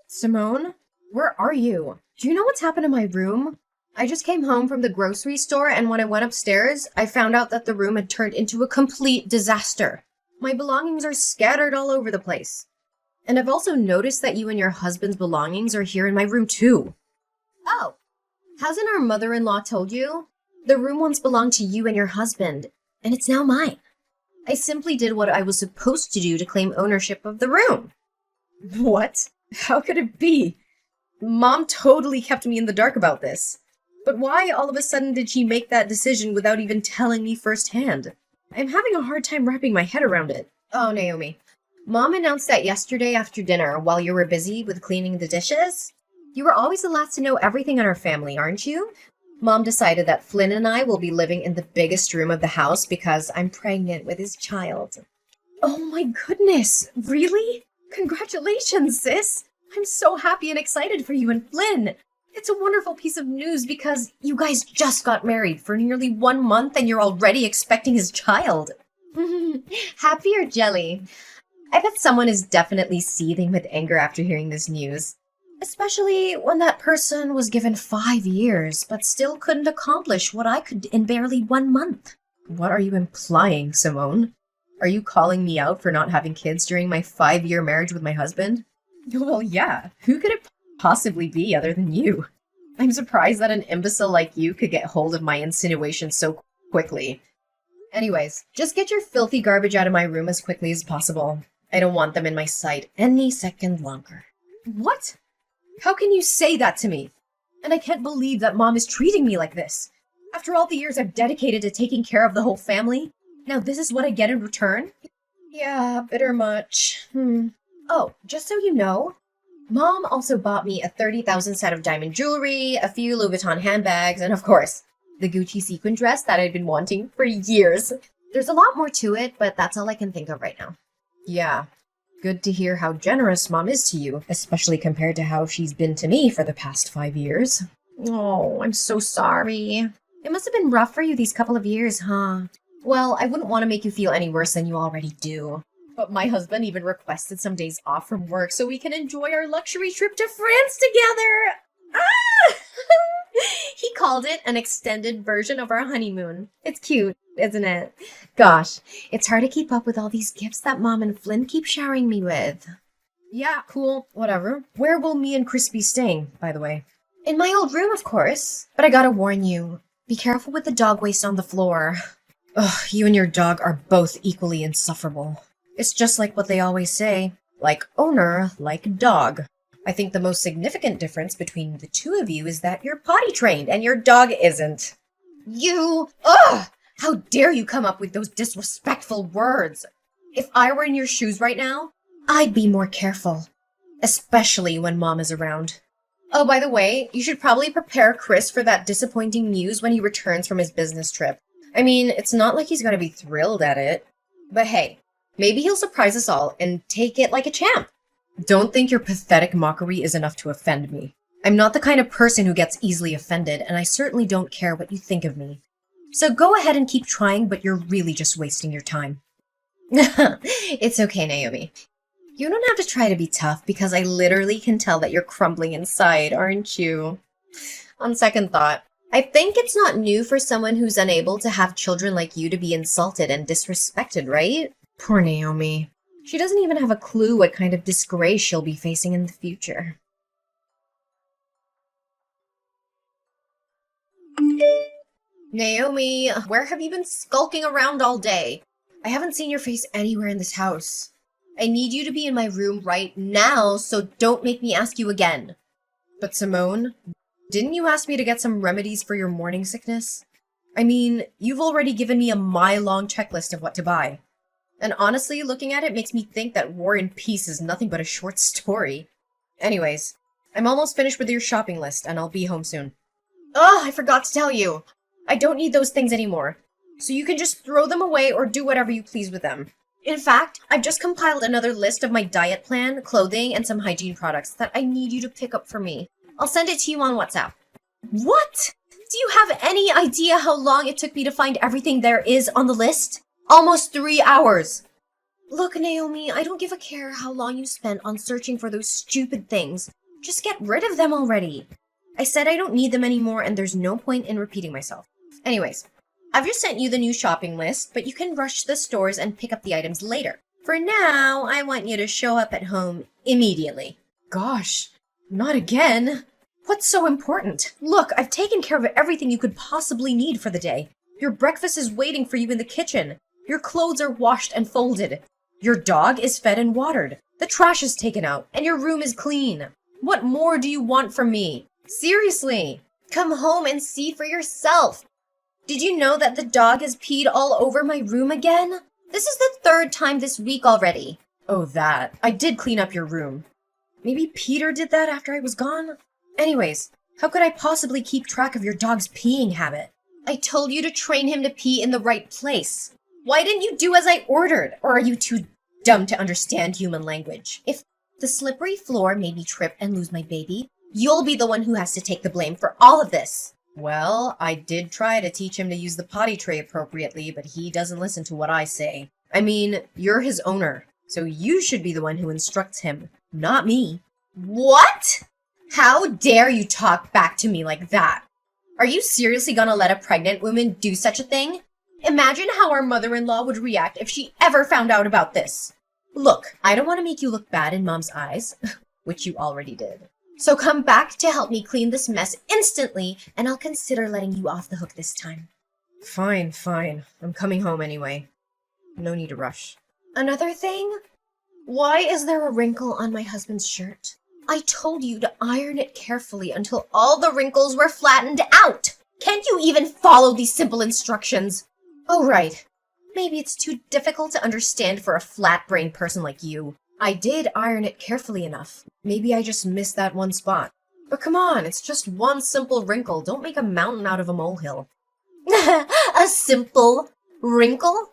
Simone, where are you? Do you know what's happened to my room? I just came home from the grocery store, and when I went upstairs, I found out that the room had turned into a complete disaster. My belongings are scattered all over the place. And I've also noticed that you and your husband's belongings are here in my room too. Oh, hasn't our mother-in-law told you? The room once belonged to you and your husband, and it's now mine. I simply did what I was supposed to do to claim ownership of the room. What? How could it be? Mom totally kept me in the dark about this. But why all of a sudden did she make that decision without even telling me firsthand? I'm having a hard time wrapping my head around it. Oh, Naomi. Mom announced that yesterday after dinner while you were busy with cleaning the dishes. You were always the last to know everything in our family, aren't you? Mom decided that Flynn and I will be living in the biggest room of the house because I'm pregnant with his child. Oh my goodness, really? Congratulations, sis! I'm so happy and excited for you and Flynn. It's a wonderful piece of news because you guys just got married for nearly 1 month and you're already expecting his child. Happy or jelly? I bet someone is definitely seething with anger after hearing this news. Especially when that person was given 5 years, but still couldn't accomplish what I could in barely 1 month. What are you implying, Simone? Are you calling me out for not having kids during my 5-year marriage with my husband? Well, yeah. Who could it possibly be other than you? I'm surprised that an imbecile like you could get hold of my insinuations so quickly. Anyways, just get your filthy garbage out of my room as quickly as possible. I don't want them in my sight any second longer. What? How can you say that to me? And I can't believe that Mom is treating me like this. After all the years I've dedicated to taking care of the whole family, now this is what I get in return? Yeah, bitter much. Oh, just so you know, Mom also bought me a 30,000 set of diamond jewelry, a few Louis Vuitton handbags, and of course, the Gucci sequin dress that I'd been wanting for years. There's a lot more to it, but that's all I can think of right now. Yeah, good to hear how generous Mom is to you, especially compared to how she's been to me for the past 5 years. Oh, I'm so sorry. It must have been rough for you these couple of years, huh? Well, I wouldn't want to make you feel any worse than you already do. But my husband even requested some days off from work so we can enjoy our luxury trip to France together. Ah! He called it an extended version of our honeymoon. It's cute, isn't it? Gosh, it's hard to keep up with all these gifts that Mom and Flynn keep showering me with. Yeah, cool, whatever. Where will me and Chris be staying, by the way? In my old room, of course. But I gotta warn you, be careful with the dog waste on the floor. Ugh, you and your dog are both equally insufferable. It's just like what they always say, like owner, like dog. I think the most significant difference between the two of you is that you're potty trained and your dog isn't. You, ugh! How dare you come up with those disrespectful words? If I were in your shoes right now, I'd be more careful. Especially when Mom is around. Oh, by the way, you should probably prepare Chris for that disappointing news when he returns from his business trip. I mean, it's not like he's gonna be thrilled at it. But hey, maybe he'll surprise us all and take it like a champ. Don't think your pathetic mockery is enough to offend me. I'm not the kind of person who gets easily offended, and I certainly don't care what you think of me. So go ahead and keep trying, but you're really just wasting your time. It's okay, Naomi. You don't have to try to be tough because I literally can tell that you're crumbling inside, aren't you? On second thought, I think it's not new for someone who's unable to have children like you to be insulted and disrespected, right? Poor Naomi. She doesn't even have a clue what kind of disgrace she'll be facing in the future. Naomi, where have you been skulking around all day? I haven't seen your face anywhere in this house. I need you to be in my room right now, so don't make me ask you again. But Simone, didn't you ask me to get some remedies for your morning sickness? I mean, you've already given me a mile-long checklist of what to buy. And honestly, looking at it makes me think that War and Peace is nothing but a short story. Anyways, I'm almost finished with your shopping list, and I'll be home soon. Oh, I forgot to tell you. I don't need those things anymore. So you can just throw them away or do whatever you please with them. In fact, I've just compiled another list of my diet plan, clothing, and some hygiene products that I need you to pick up for me. I'll send it to you on WhatsApp. What? Do you have any idea how long it took me to find everything there is on the list? Almost 3 hours. Look, Naomi, I don't give a care how long you spent on searching for those stupid things. Just get rid of them already. I said I don't need them anymore, and there's no point in repeating myself. Anyways, I've just sent you the new shopping list, but you can rush to the stores and pick up the items later. For now, I want you to show up at home immediately. Gosh, not again. What's so important? Look, I've taken care of everything you could possibly need for the day. Your breakfast is waiting for you in the kitchen. Your clothes are washed and folded. Your dog is fed and watered. The trash is taken out, and your room is clean. What more do you want from me? Seriously, come home and see for yourself. Did you know that the dog has peed all over my room again? This is the third time this week already. Oh, that. I did clean up your room. Maybe Peter did that after I was gone? Anyways, how could I possibly keep track of your dog's peeing habit? I told you to train him to pee in the right place. Why didn't you do as I ordered? Or are you too dumb to understand human language? If the slippery floor made me trip and lose my baby, you'll be the one who has to take the blame for all of this. Well, I did try to teach him to use the potty tray appropriately, but he doesn't listen to what I say. I mean, you're his owner, so you should be the one who instructs him, not me. What? How dare you talk back to me like that? Are you seriously gonna let a pregnant woman do such a thing? Imagine how our mother-in-law would react if she ever found out about this. Look, I don't want to make you look bad in Mom's eyes, which you already did. So come back to help me clean this mess instantly, and I'll consider letting you off the hook this time. Fine. I'm coming home anyway. No need to rush. Another thing? Why is there a wrinkle on my husband's shirt? I told you to iron it carefully until all the wrinkles were flattened out. Can't you even follow these simple instructions? Oh, right. Maybe it's too difficult to understand for a flat-brained person like you. I did iron it carefully enough. Maybe I just missed that one spot. But come on, it's just one simple wrinkle. Don't make a mountain out of a molehill. A simple wrinkle?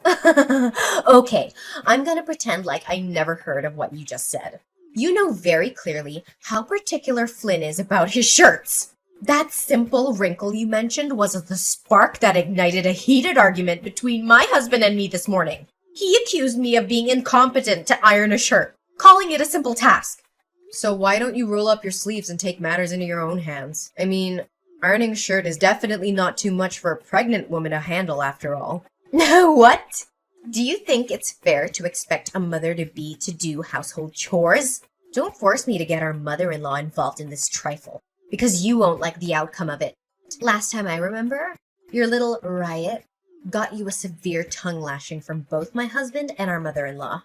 Okay, I'm gonna pretend like I never heard of what you just said. You know very clearly how particular Flynn is about his shirts. That simple wrinkle you mentioned was the spark that ignited a heated argument between my husband and me this morning. He accused me of being incompetent to iron a shirt, calling it a simple task. So why don't you roll up your sleeves and take matters into your own hands? I mean, ironing a shirt is definitely not too much for a pregnant woman to handle after all. What? Do you think it's fair to expect a mother-to-be to do household chores? Don't force me to get our mother-in-law involved in this trifle, because you won't like the outcome of it. Last time I remember, your little riot got you a severe tongue lashing from both my husband and our mother-in-law.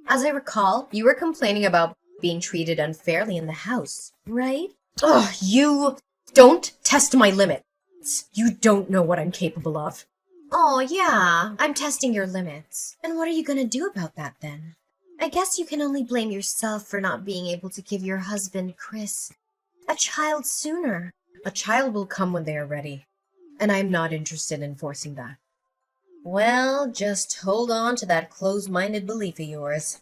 As I recall, you were complaining about being treated unfairly in the house, right? Ugh, you don't test my limits. You don't know what I'm capable of. Oh, yeah, I'm testing your limits. And what are you gonna do about that, then? I guess you can only blame yourself for not being able to give your husband, Chris, a child sooner. A child will come when they are ready, and I'm not interested in forcing that. Well, just hold on to that closed-minded belief of yours.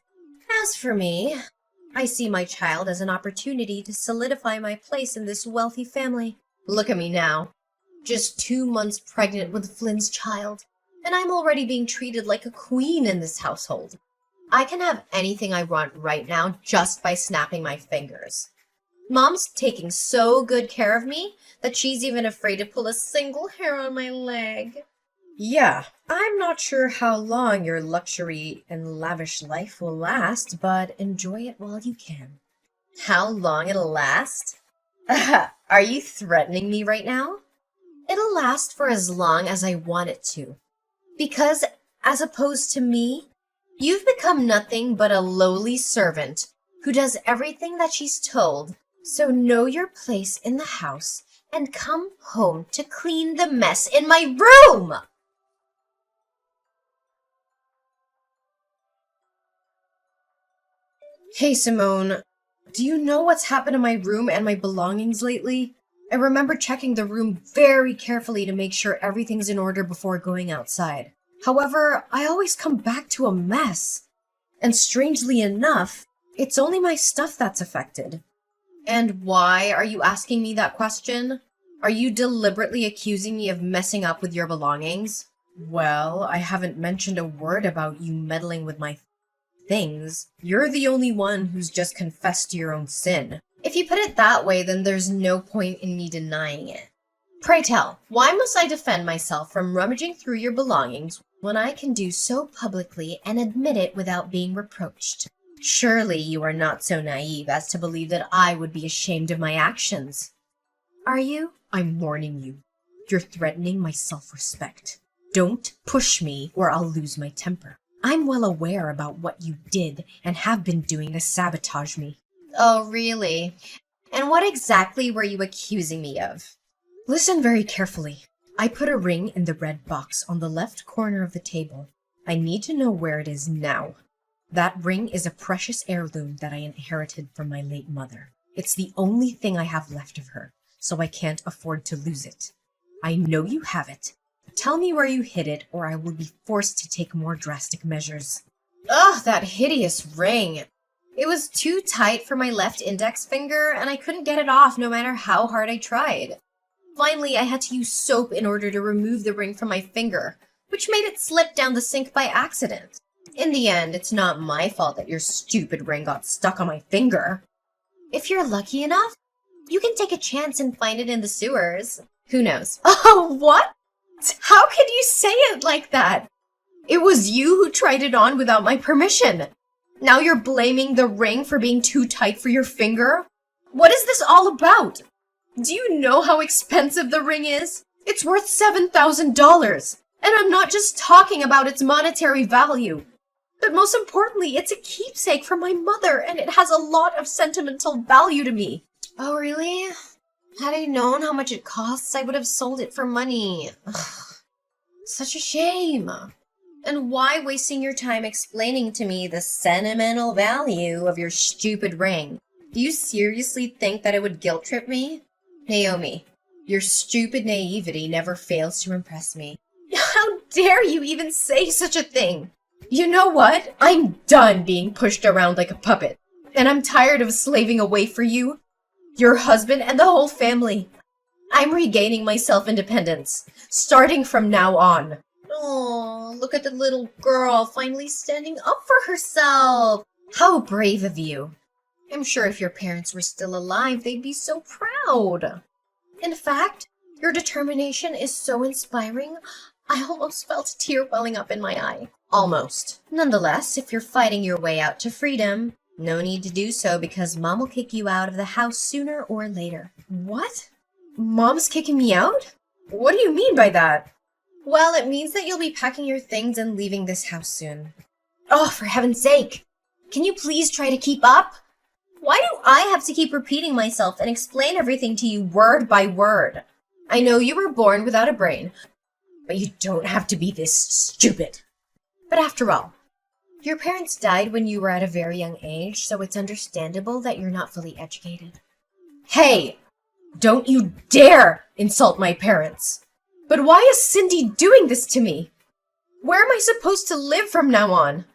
As for me, I see my child as an opportunity to solidify my place in this wealthy family. Look at me now. Just 2 months pregnant with Flynn's child, and I'm already being treated like a queen in this household. I can have anything I want right now just by snapping my fingers. Mom's taking so good care of me that she's even afraid to pull a single hair on my leg. Yeah, I'm not sure how long your luxury and lavish life will last, but enjoy it while you can. How long it'll last? Are you threatening me right now? It'll last for as long as I want it to. Because, as opposed to me, you've become nothing but a lowly servant who does everything that she's told. So know your place in the house and come home to clean the mess in my room! Hey, Simone, do you know what's happened to my room and my belongings lately? I remember checking the room very carefully to make sure everything's in order before going outside. However, I always come back to a mess. And strangely enough, it's only my stuff that's affected. And why are you asking me that question? Are you deliberately accusing me of messing up with your belongings? Well, I haven't mentioned a word about you meddling with my things. You're the only one who's just confessed to your own sin. If you put it that way, then there's no point in me denying it. Pray tell, why must I defend myself from rummaging through your belongings when I can do so publicly and admit it without being reproached? Surely you are not so naive as to believe that I would be ashamed of my actions. Are you? I'm warning you. You're threatening my self-respect. Don't push me or I'll lose my temper. I'm well aware about what you did and have been doing to sabotage me. Oh, really? And what exactly were you accusing me of? Listen very carefully. I put a ring in the red box on the left corner of the table. I need to know where it is now. That ring is a precious heirloom that I inherited from my late mother. It's the only thing I have left of her, so I can't afford to lose it. I know you have it. Tell me where you hid it, or I will be forced to take more drastic measures. Ugh, that hideous ring. It was too tight for my left index finger, and I couldn't get it off no matter how hard I tried. Finally, I had to use soap in order to remove the ring from my finger, which made it slip down the sink by accident. In the end, it's not my fault that your stupid ring got stuck on my finger. If you're lucky enough, you can take a chance and find it in the sewers. Who knows? Oh, what? How could you say it like that? It was you who tried it on without my permission. Now you're blaming the ring for being too tight for your finger? What is this all about? Do you know how expensive the ring is? It's worth $7,000. And I'm not just talking about its monetary value. But most importantly, it's a keepsake from my mother, and it has a lot of sentimental value to me. Oh, really? Had I known how much it costs, I would have sold it for money. Ugh, such a shame. And why wasting your time explaining to me the sentimental value of your stupid ring? Do you seriously think that it would guilt trip me? Naomi, your stupid naivety never fails to impress me. How dare you even say such a thing? You know what? I'm done being pushed around like a puppet. And I'm tired of slaving away for you, your husband, and the whole family. I'm regaining my self-independence, starting from now on. Oh, look at the little girl finally standing up for herself. How brave of you. I'm sure if your parents were still alive, they'd be so proud. In fact, your determination is so inspiring, I almost felt a tear welling up in my eye. Almost. Nonetheless, if you're fighting your way out to freedom, no need to do so because Mom will kick you out of the house sooner or later. What? Mom's kicking me out? What do you mean by that? Well, it means that you'll be packing your things and leaving this house soon. Oh, for heaven's sake! Can you please try to keep up? Why do I have to keep repeating myself and explain everything to you word by word? I know you were born without a brain, but you don't have to be this stupid. But after all, your parents died when you were at a very young age, so it's understandable that you're not fully educated. Hey! Don't you dare insult my parents! But why is Cindy doing this to me? Where am I supposed to live from now on?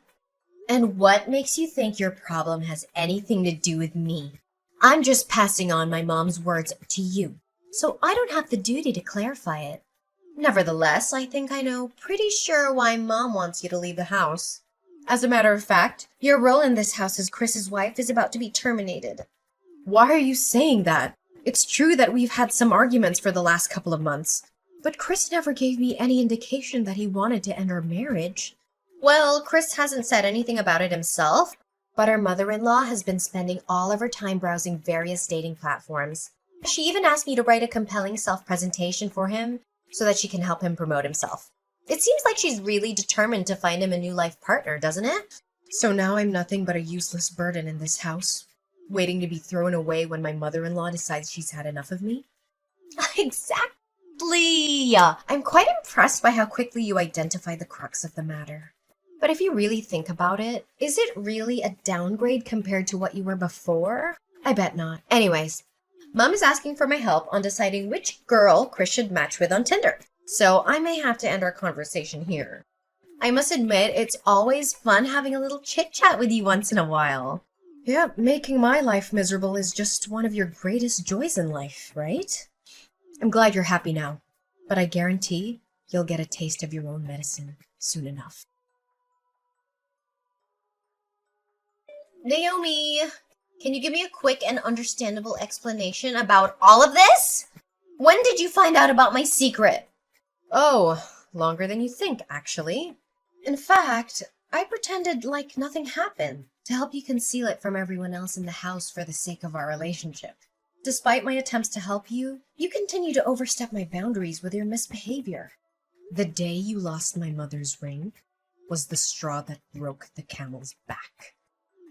And what makes you think your problem has anything to do with me? I'm just passing on my mom's words to you, so I don't have the duty to clarify it. Nevertheless, I think I know pretty sure why Mom wants you to leave the house. As a matter of fact, your role in this house as Chris's wife is about to be terminated. Why are you saying that? It's true that we've had some arguments for the last couple of months, but Chris never gave me any indication that he wanted to end our marriage. Well, Chris hasn't said anything about it himself, but our mother-in-law has been spending all of her time browsing various dating platforms. She even asked me to write a compelling self-presentation for him so that she can help him promote himself. It seems like she's really determined to find him a new life partner, doesn't it? So now I'm nothing but a useless burden in this house, waiting to be thrown away when my mother-in-law decides she's had enough of me? Exactly! I'm quite impressed by how quickly you identify the crux of the matter. But if you really think about it, is it really a downgrade compared to what you were before? I bet not. Anyways, Mom is asking for my help on deciding which girl Chris should match with on Tinder. So I may have to end our conversation here. I must admit, it's always fun having a little chit-chat with you once in a while. Yep, making my life miserable is just one of your greatest joys in life, right? I'm glad you're happy now, but I guarantee you'll get a taste of your own medicine soon enough. Naomi, can you give me a quick and understandable explanation about all of this? When did you find out about my secret? Oh, longer than you think, actually. In fact, I pretended like nothing happened to help you conceal it from everyone else in the house for the sake of our relationship. Despite my attempts to help you, you continue to overstep my boundaries with your misbehavior. The day you lost my mother's ring was the straw that broke the camel's back.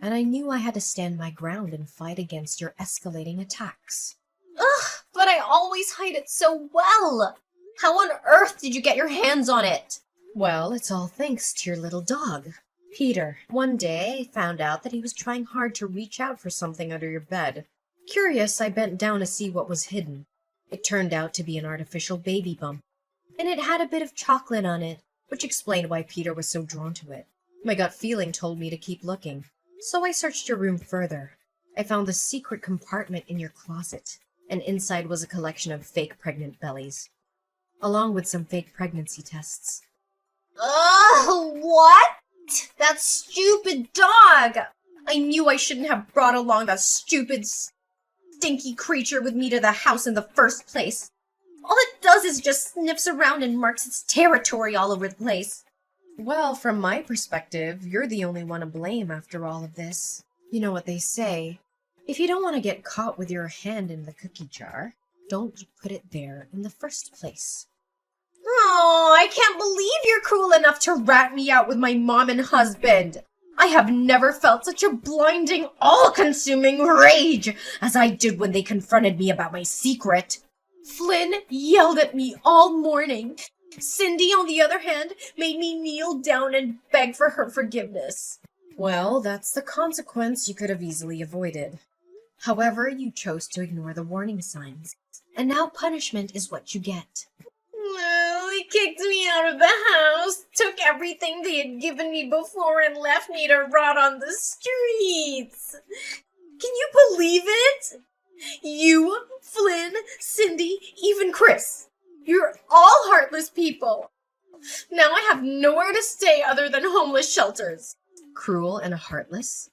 And I knew I had to stand my ground and fight against your escalating attacks. Ugh, but I always hide it so well! How on earth did you get your hands on it? Well, it's all thanks to your little dog, Peter. One day, I found out that he was trying hard to reach out for something under your bed. Curious, I bent down to see what was hidden. It turned out to be an artificial baby bump, and it had a bit of chocolate on it, which explained why Peter was so drawn to it. My gut feeling told me to keep looking, so I searched your room further. I found the secret compartment in your closet, and inside was a collection of fake pregnant bellies, along with some fake pregnancy tests. Ugh, what? That stupid dog! I knew I shouldn't have brought along that stupid, stinky creature with me to the house in the first place. All it does is just sniffs around and marks its territory all over the place. Well, from my perspective, you're the only one to blame after all of this. You know what they say, if you don't want to get caught with your hand in the cookie jar, don't put it there in the first place. Oh, I can't believe you're cruel enough to rat me out with my mom and husband. I have never felt such a blinding, all-consuming rage as I did when they confronted me about my secret. Flynn yelled at me all morning. Cindy, on the other hand, made me kneel down and beg for her forgiveness. Well, that's the consequence you could have easily avoided. However, you chose to ignore the warning signs, and now punishment is what you get. Well, they kicked me out of the house, took everything they had given me before, and left me to rot on the streets. Can you believe it? You, Flynn, Cindy, even Chris. You're all heartless people. Now I have nowhere to stay other than homeless shelters. Cruel and heartless?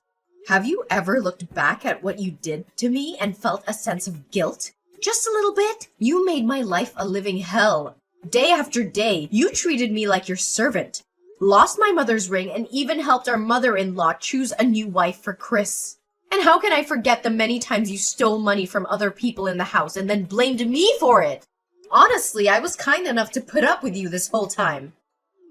Have you ever looked back at what you did to me and felt a sense of guilt? Just a little bit? You made my life a living hell. Day after day, you treated me like your servant, lost my mother's ring, and even helped our mother-in-law choose a new wife for Chris. And how can I forget the many times you stole money from other people in the house and then blamed me for it? Honestly, I was kind enough to put up with you this whole time.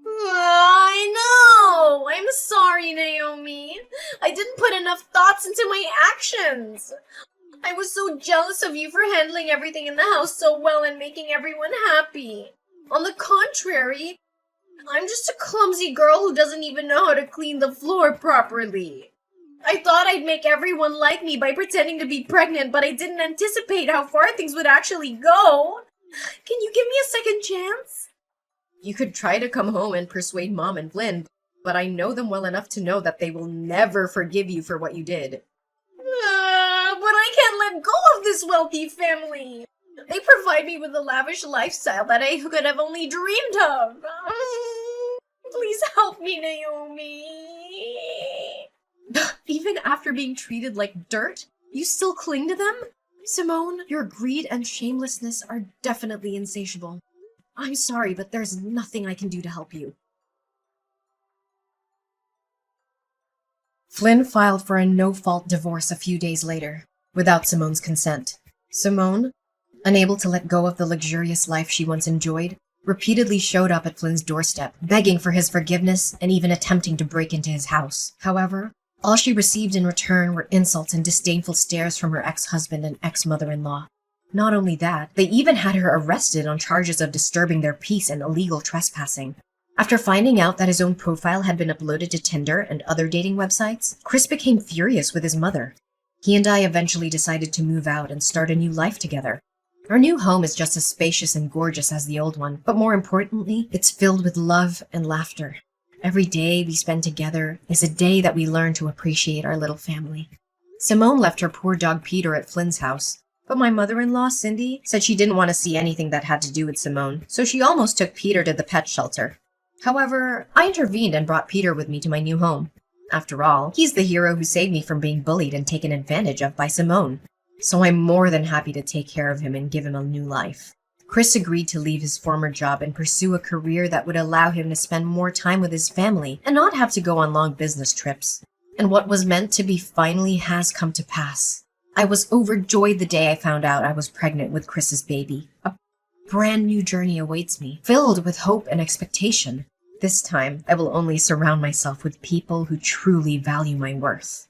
I know! I'm sorry, Naomi. I didn't put enough thoughts into my actions. I was so jealous of you for handling everything in the house so well and making everyone happy. On the contrary, I'm just a clumsy girl who doesn't even know how to clean the floor properly. I thought I'd make everyone like me by pretending to be pregnant, but I didn't anticipate how far things would actually go. Can you give me a second chance? You could try to come home and persuade Mom and Flynn, but I know them well enough to know that they will never forgive you for what you did. But I can't let go of this wealthy family. They provide me with a lavish lifestyle that I could have only dreamed of. Please help me, Naomi. Even after being treated like dirt, you still cling to them? Simone, your greed and shamelessness are definitely insatiable. I'm sorry, but there's nothing I can do to help you. Flynn filed for a no-fault divorce a few days later, without Simone's consent. Simone, unable to let go of the luxurious life she once enjoyed, repeatedly showed up at Flynn's doorstep, begging for his forgiveness and even attempting to break into his house. However, all she received in return were insults and disdainful stares from her ex-husband and ex-mother-in-law. Not only that, they even had her arrested on charges of disturbing their peace and illegal trespassing. After finding out that his own profile had been uploaded to Tinder and other dating websites, Chris became furious with his mother. He and I eventually decided to move out and start a new life together. Our new home is just as spacious and gorgeous as the old one, but more importantly, it's filled with love and laughter. Every day we spend together is a day that we learn to appreciate our little family. Simone left her poor dog Peter at Flynn's house, but my mother-in-law, Cindy, said she didn't want to see anything that had to do with Simone, so she almost took Peter to the pet shelter. However, I intervened and brought Peter with me to my new home. After all, he's the hero who saved me from being bullied and taken advantage of by Simone. So I'm more than happy to take care of him and give him a new life. Chris agreed to leave his former job and pursue a career that would allow him to spend more time with his family and not have to go on long business trips. And what was meant to be finally has come to pass. I was overjoyed the day I found out I was pregnant with Chris's baby. A brand new journey awaits me, filled with hope and expectation. This time, I will only surround myself with people who truly value my worth.